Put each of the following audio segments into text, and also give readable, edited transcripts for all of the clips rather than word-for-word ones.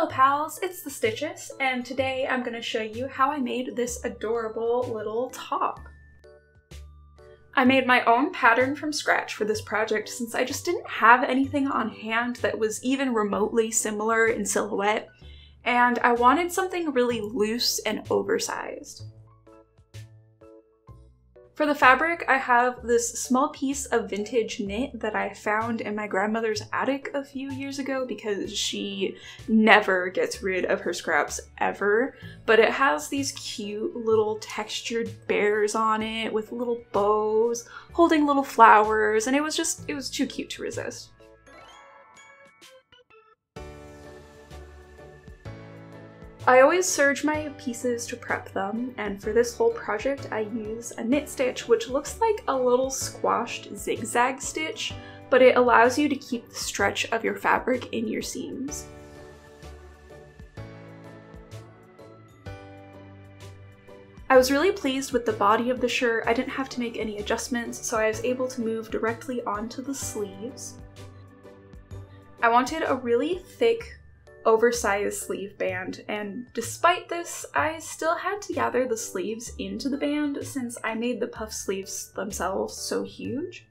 Hello pals, it's the Stitches, and today I'm going to show you how I made this adorable little top. I made my own pattern from scratch for this project since I just didn't have anything on hand that was even remotely similar in silhouette, and I wanted something really loose and oversized. For the fabric, I have this small piece of vintage knit that I found in my grandmother's attic a few years ago because she never gets rid of her scraps ever. But it has these cute little textured bears on it with little bows holding little flowers, and it was too cute to resist. I always serge my pieces to prep them, and for this whole project I use a knit stitch which looks like a little squashed zigzag stitch, but it allows you to keep the stretch of your fabric in your seams. I was really pleased with the body of the shirt. I didn't have to make any adjustments, so I was able to move directly onto the sleeves. I wanted a really thick, oversized sleeve band, and despite this, I still had to gather the sleeves into the band since I made the puff sleeves themselves so huge.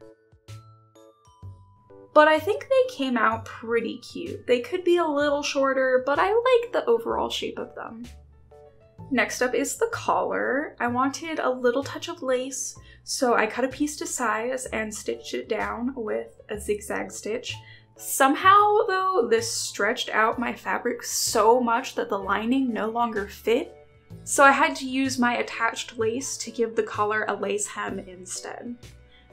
But I think they came out pretty cute. They could be a little shorter, but I like the overall shape of them. Next up is the collar. I wanted a little touch of lace, so I cut a piece to size and stitched it down with a zigzag stitch. Somehow, though, this stretched out my fabric so much that the lining no longer fit, so I had to use my attached lace to give the collar a lace hem instead.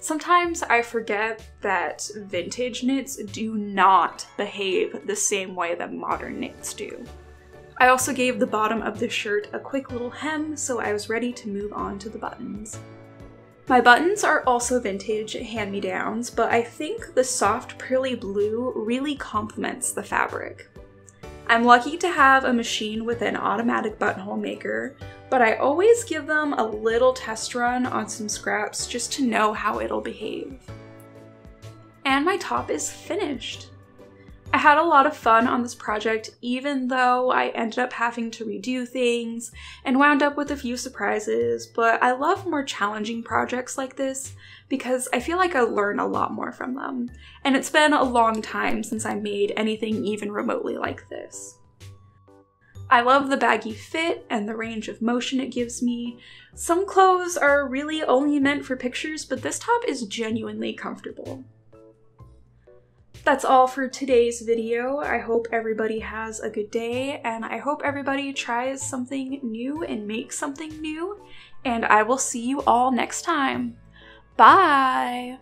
Sometimes I forget that vintage knits do not behave the same way that modern knits do. I also gave the bottom of the shirt a quick little hem, so I was ready to move on to the buttons. My buttons are also vintage hand-me-downs, but I think the soft pearly blue really complements the fabric. I'm lucky to have a machine with an automatic buttonhole maker, but I always give them a little test run on some scraps just to know how it'll behave. And my top is finished! I had a lot of fun on this project, even though I ended up having to redo things and wound up with a few surprises, but I love more challenging projects like this because I feel like I learn a lot more from them, and it's been a long time since I made anything even remotely like this. I love the baggy fit and the range of motion it gives me. Some clothes are really only meant for pictures, but this top is genuinely comfortable. That's all for today's video. I hope everybody has a good day, and I hope everybody tries something new and makes something new, and I will see you all next time. Bye!